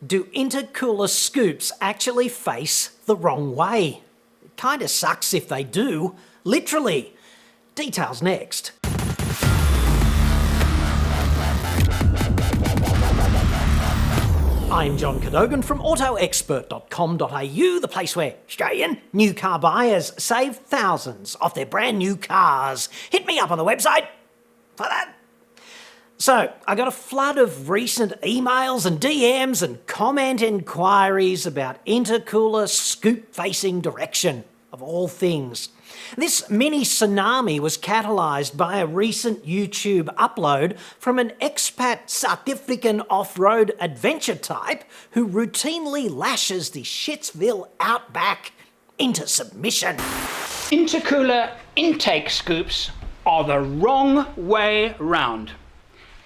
Do intercooler scoops actually face the wrong way? It kinda sucks if they do, literally. Details next. I'm John Cadogan from AutoExpert.com.au, the place where Australian new car buyers save thousands off their brand new cars. Hit me up on the website for that. So, I got a flood of recent emails and DMs and comment inquiries about intercooler scoop-facing direction, of all things. This mini tsunami was catalysed by a recent YouTube upload from an expat South African off-road adventure type who routinely lashes the Shitsville outback into submission. Intercooler intake scoops are the wrong way round.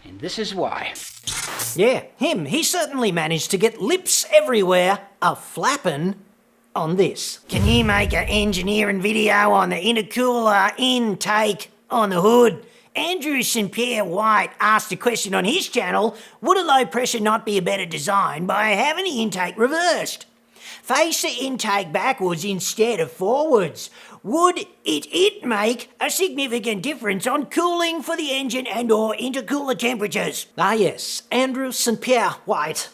And this is why. Yeah, him. He certainly managed to get lips everywhere a-flappin' on this. Can you make an engineering video on the intercooler intake on the hood? Andrew St. Pierre White asked a question on his channel, would a low pressure not be a better design by having the intake reversed? Face the intake backwards instead of forwards. Would it make a significant difference on cooling for the engine and or intercooler temperatures? Ah yes, Andrew St. Pierre White,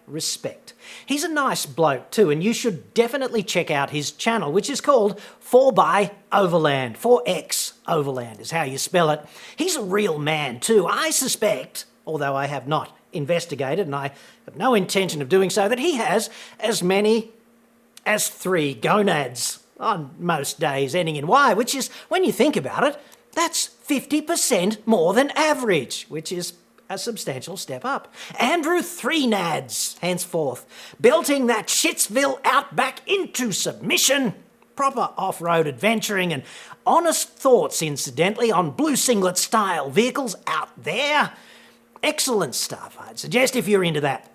#respect. He's a nice bloke too, and you should definitely check out his channel, which is called 4x Overland. 4x Overland is how you spell it. He's a real man too. I suspect, although I have not investigated, and I have no intention of doing so, that he has as many as 3 gonads on most days ending in Y, which is, when you think about it, that's 50% more than average, which is a substantial step up. Andrew 3 nads, henceforth, belting that Shitsville outback into submission. Proper off-road adventuring and honest thoughts, incidentally, on blue singlet style vehicles out there. Excellent stuff, I'd suggest, if you're into that.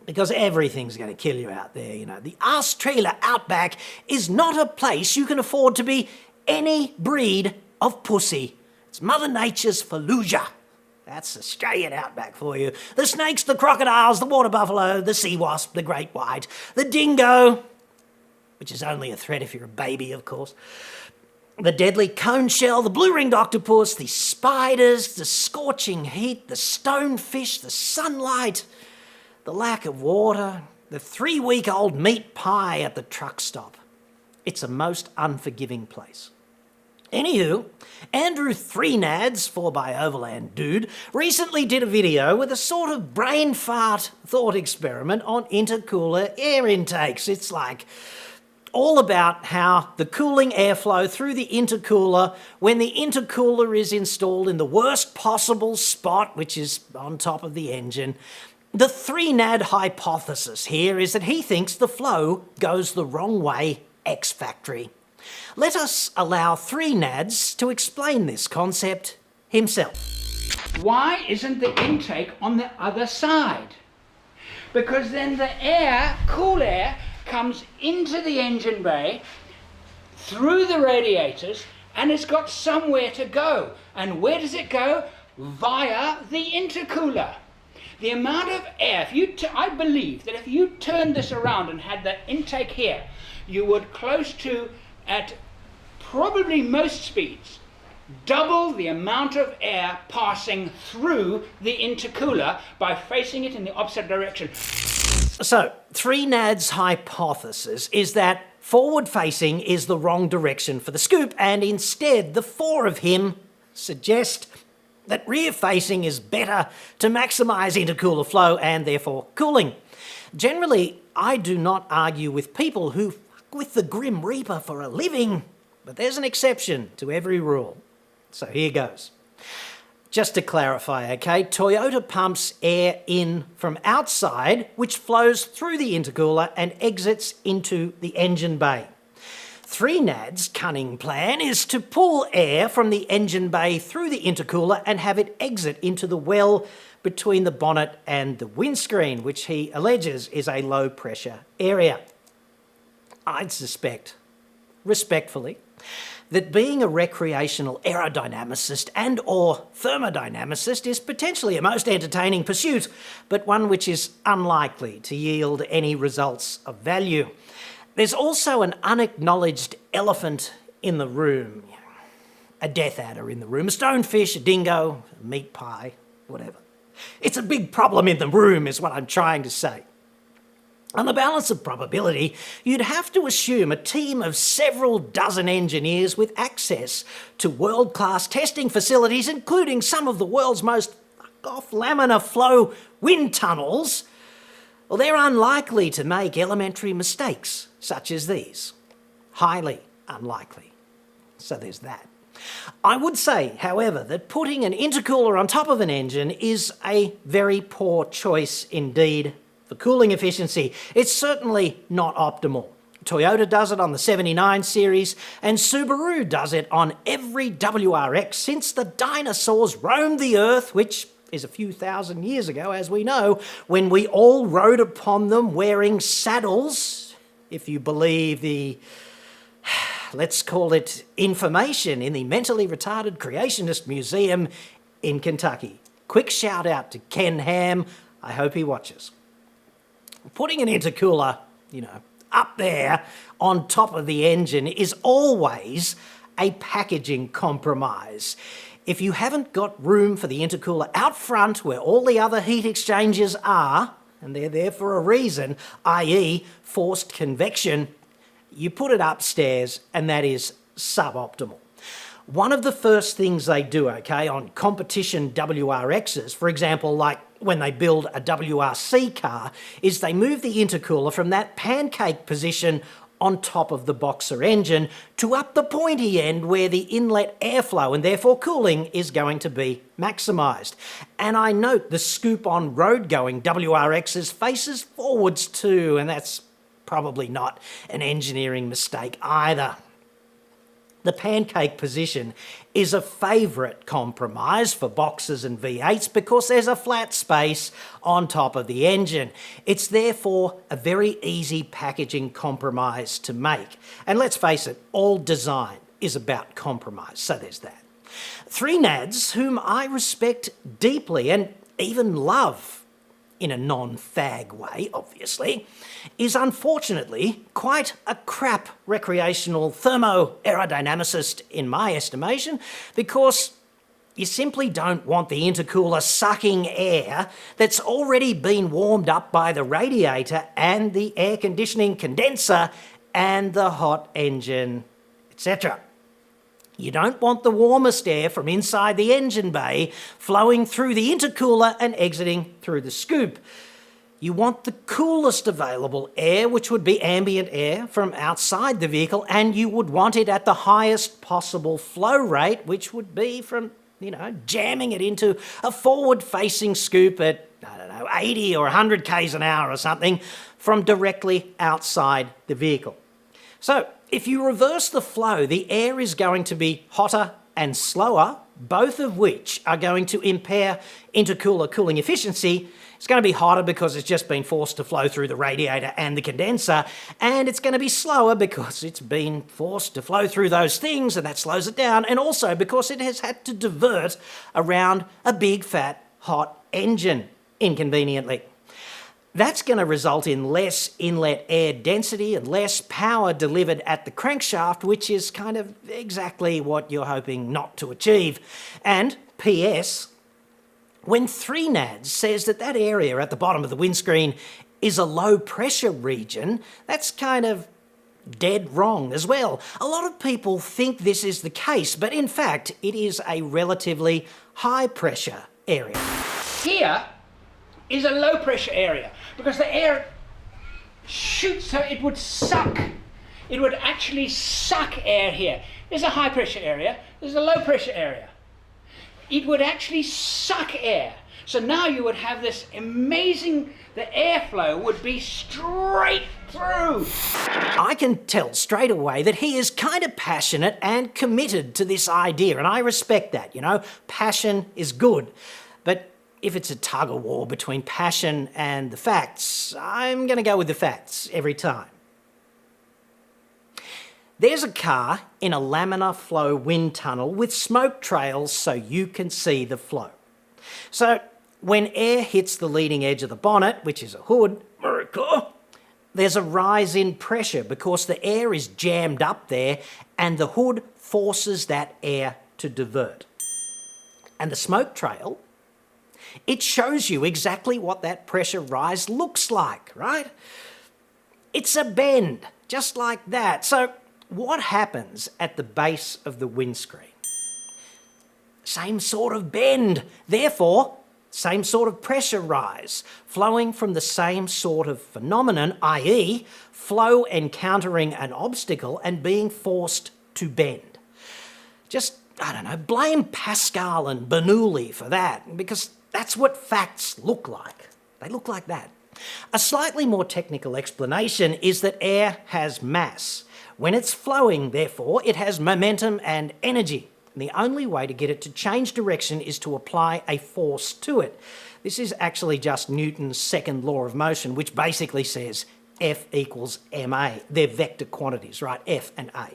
Because everything's going to kill you out there, you know. The arse trailer outback is not a place you can afford to be any breed of pussy. It's Mother Nature's Fallujah. That's Australian outback for you. The snakes, the crocodiles, the water buffalo, the sea wasp, the great white, the dingo, which is only a threat if you're a baby, of course, the deadly cone shell, the blue-ringed octopus, the spiders, the scorching heat, the stonefish, the sunlight, the lack of water, the 3-week-old meat pie at the truck stop. It's a most unforgiving place. Anywho, Andrew 3 nads, 4x Overland dude, recently did a video with a sort of brain fart thought experiment on intercooler air intakes. It's like all about how the cooling airflow through the intercooler, when the intercooler is installed in the worst possible spot, which is on top of the engine. The 3 nad hypothesis here is that he thinks the flow goes the wrong way ex-factory. Let us allow 3 nads to explain this concept himself. Why isn't the intake on the other side? Because then the air, cool air, comes into the engine bay, through the radiators, and it's got somewhere to go. And where does it go? Via the intercooler. The amount of air, I believe that if you turned this around and had the intake here, you would close to, at probably most speeds, double the amount of air passing through the intercooler by facing it in the opposite direction. So, 3 nads hypothesis is that forward-facing is the wrong direction for the scoop, and instead the 4 of him suggest that rear-facing is better to maximise intercooler flow and therefore cooling. Generally, I do not argue with people who fuck with the Grim Reaper for a living, but there's an exception to every rule. So here goes. Just to clarify, okay, Toyota pumps air in from outside, which flows through the intercooler and exits into the engine bay. 3 nads' cunning plan is to pull air from the engine bay through the intercooler and have it exit into the well between the bonnet and the windscreen, which he alleges is a low-pressure area. I'd suspect, respectfully, that being a recreational aerodynamicist and or thermodynamicist is potentially a most entertaining pursuit, but one which is unlikely to yield any results of value. There's also an unacknowledged elephant in the room. A death adder in the room, a stonefish, a dingo, a meat pie, whatever. It's a big problem in the room is what I'm trying to say. On the balance of probability, you'd have to assume a team of several dozen engineers with access to world-class testing facilities, including some of the world's most off laminar flow wind tunnels. Well, they're unlikely to make elementary mistakes such as these. Highly unlikely. So there's that. I would say, however, that putting an intercooler on top of an engine is a very poor choice indeed for cooling efficiency. It's certainly not optimal. Toyota does it on the 79 series, and Subaru does it on every WRX since the dinosaurs roamed the earth, which is a few thousand years ago, as we know, when we all rode upon them wearing saddles, if you believe the, let's call it, information in the Mentally Retarded Creationist Museum in Kentucky. Quick shout out to Ken Ham. I hope he watches. Putting an intercooler, up there on top of the engine is always a packaging compromise. If you haven't got room for the intercooler out front where all the other heat exchangers are, and they're there for a reason, i.e. forced convection, you put it upstairs and that is suboptimal. One of the first things they do, on competition WRXs, for example, like when they build a WRC car, is they move the intercooler from that pancake position on top of the boxer engine to up the pointy end where the inlet airflow and therefore cooling is going to be maximised. And I note the scoop on road-going WRXs faces forwards too, and that's probably not an engineering mistake either. The pancake position is a favourite compromise for boxers and V8s because there's a flat space on top of the engine. It's therefore a very easy packaging compromise to make. And let's face it, all design is about compromise, so there's that. Three Nads, whom I respect deeply and even love in a non-fag way, obviously, is unfortunately quite a crap recreational thermo-aerodynamicist in my estimation because you simply don't want the intercooler sucking air that's already been warmed up by the radiator and the air conditioning condenser and the hot engine, etc. You don't want the warmest air from inside the engine bay flowing through the intercooler and exiting through the scoop. You want the coolest available air, which would be ambient air, from outside the vehicle, and you would want it at the highest possible flow rate, which would be from, jamming it into a forward-facing scoop at, 80 or 100 k's an hour or something from directly outside the vehicle. So, if you reverse the flow, the air is going to be hotter and slower, both of which are going to impair intercooler cooling efficiency. It's going to be hotter because it's just been forced to flow through the radiator and the condenser, and it's going to be slower because it's been forced to flow through those things, and that slows it down, and also because it has had to divert around a big, fat, hot engine inconveniently. That's going to result in less inlet air density and less power delivered at the crankshaft, which is kind of exactly what you're hoping not to achieve. And P.S., when 3NADS says that area at the bottom of the windscreen is a low pressure region, that's kind of dead wrong as well. A lot of people think this is the case, but in fact, it is a relatively high pressure area. Here is a low pressure area because the air shoots, so it would suck. It would actually suck air here. There's a high pressure area, there's a low pressure area. It would actually suck air. So now you would have this amazing, the airflow would be straight through. I can tell straight away that he is kind of passionate and committed to this idea, and I respect that, passion is good. But if it's a tug of war between passion and the facts, I'm going to go with the facts every time. There's a car in a laminar flow wind tunnel with smoke trails so you can see the flow. So when air hits the leading edge of the bonnet, which is a hood, America, there's a rise in pressure because the air is jammed up there and the hood forces that air to divert. And the smoke trail, it shows you exactly what that pressure rise looks like, right? It's a bend, just like that. So what happens at the base of the windscreen? Same sort of bend. Therefore, same sort of pressure rise, flowing from the same sort of phenomenon, i.e. flow encountering an obstacle and being forced to bend. Just, I don't know, blame Pascal and Bernoulli for that, because that's what facts look like. They look like that. A slightly more technical explanation is that air has mass. When it's flowing, therefore, it has momentum and energy. And the only way to get it to change direction is to apply a force to it. This is actually just Newton's second law of motion, which basically says F equals ma. They're vector quantities, right? F and A.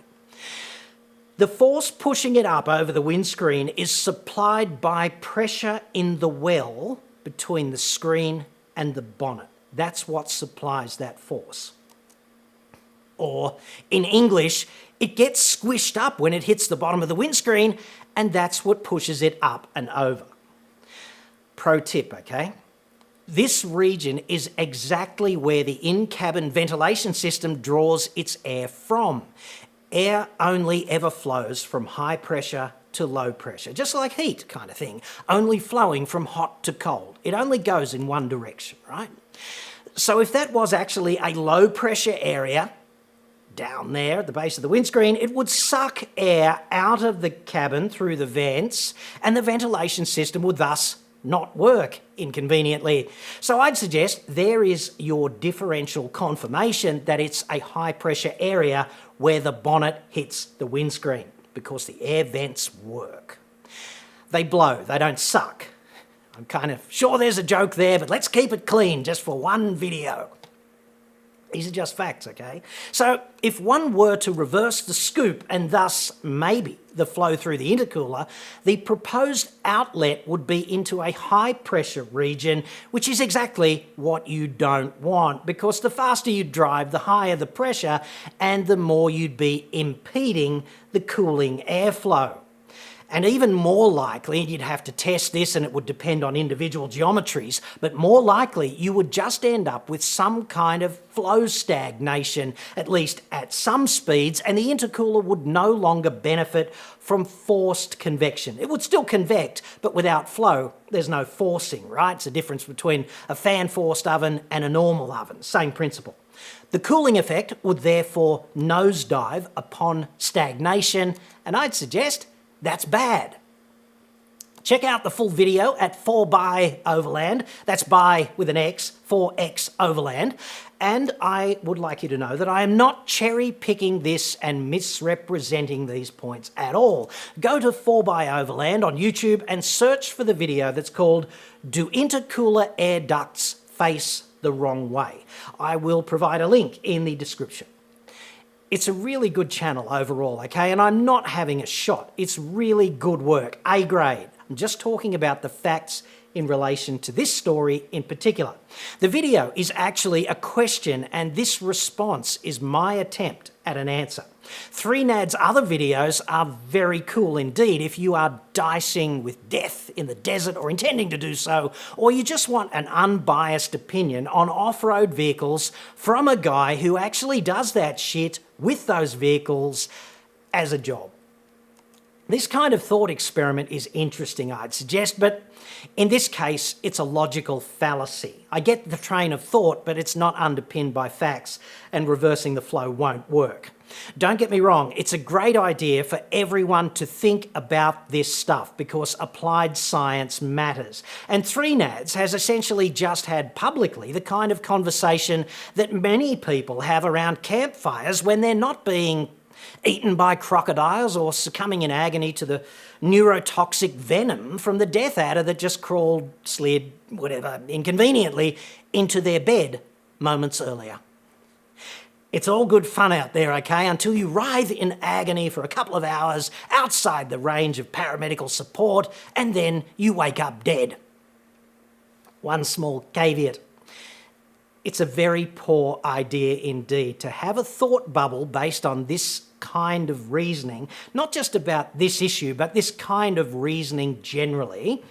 The force pushing it up over the windscreen is supplied by pressure in the well between the screen and the bonnet. That's what supplies that force. Or, in English, it gets squished up when it hits the bottom of the windscreen, and that's what pushes it up and over. Pro tip, okay? This region is exactly where the in-cabin ventilation system draws its air from. Air only ever flows from high pressure to low pressure, just like heat kind of thing, only flowing from hot to cold. It only goes in one direction, right? So if that was actually a low pressure area down there at the base of the windscreen, it would suck air out of the cabin through the vents, and the ventilation system would thus not work inconveniently. So I'd suggest there is your differential confirmation that it's a high pressure area where the bonnet hits the windscreen, because the air vents work. They blow, they don't suck. I'm kind of sure there's a joke there, but let's keep it clean just for one video. These are just facts, okay? So if one were to reverse the scoop and thus maybe the flow through the intercooler, the proposed outlet would be into a high pressure region, which is exactly what you don't want, because the faster you drive, the higher the pressure and the more you'd be impeding the cooling airflow. And even more likely, you'd have to test this and it would depend on individual geometries, but more likely you would just end up with some kind of flow stagnation, at least at some speeds, and the intercooler would no longer benefit from forced convection. It would still convect, but without flow, there's no forcing, right? It's a difference between a fan-forced oven and a normal oven, same principle. The cooling effect would therefore nosedive upon stagnation, and I'd suggest that's bad. Check out the full video at 4by Overland. That's by with an X, 4X Overland. And I would like you to know that I am not cherry picking this and misrepresenting these points at all. Go to 4by Overland on YouTube and search for the video that's called "Do Intercooler Air Ducts Face the Wrong Way?" I will provide a link in the description. It's a really good channel overall, okay? And I'm not having a shot. It's really good work, A grade. I'm just talking about the facts in relation to this story in particular. The video is actually a question, and this response is my attempt at an answer. 3Nad's other videos are very cool indeed if you are dicing with death in the desert or intending to do so, or you just want an unbiased opinion on off-road vehicles from a guy who actually does that shit with those vehicles as a job. This kind of thought experiment is interesting, I'd suggest, but in this case, it's a logical fallacy. I get the train of thought, but it's not underpinned by facts, and reversing the flow won't work. Don't get me wrong, it's a great idea for everyone to think about this stuff because applied science matters. And 3Nads has essentially just had publicly the kind of conversation that many people have around campfires when they're not being eaten by crocodiles or succumbing in agony to the neurotoxic venom from the death adder that just crawled, slid, whatever, inconveniently into their bed moments earlier. It's all good fun out there, okay, until you writhe in agony for a couple of hours outside the range of paramedical support and then you wake up dead. One small caveat. It's a very poor idea indeed to have a thought bubble based on this kind of reasoning, not just about this issue, but this kind of reasoning generally.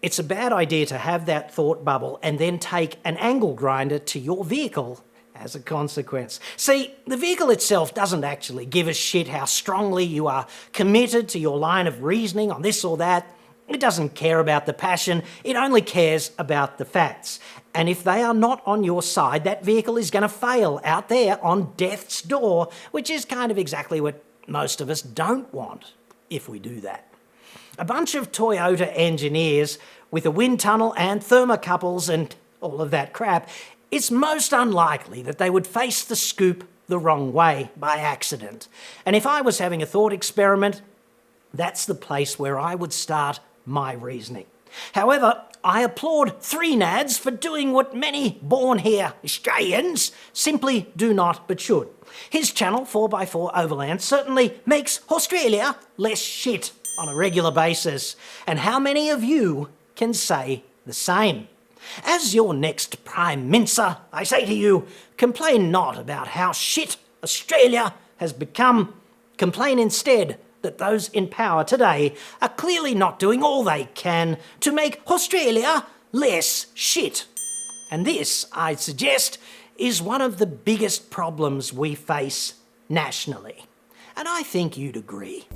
It's a bad idea to have that thought bubble and then take an angle grinder to your vehicle as a consequence. See, the vehicle itself doesn't actually give a shit how strongly you are committed to your line of reasoning on this or that. It doesn't care about the passion, it only cares about the facts. And if they are not on your side, that vehicle is going to fail out there on death's door, which is kind of exactly what most of us don't want if we do that. A bunch of Toyota engineers with a wind tunnel and thermocouples and all of that crap, it's most unlikely that they would face the scoop the wrong way by accident. And if I was having a thought experiment, that's the place where I would start my reasoning. However, I applaud 3nads for doing what many born-here Australians simply do not but should. His channel, 4x4 Overland, certainly makes Australia less shit on a regular basis. And how many of you can say the same? As your next Prime Minister, I say to you, complain not about how shit Australia has become. Complain instead that those in power today are clearly not doing all they can to make Australia less shit. And this, I'd suggest, is one of the biggest problems we face nationally. And I think you'd agree.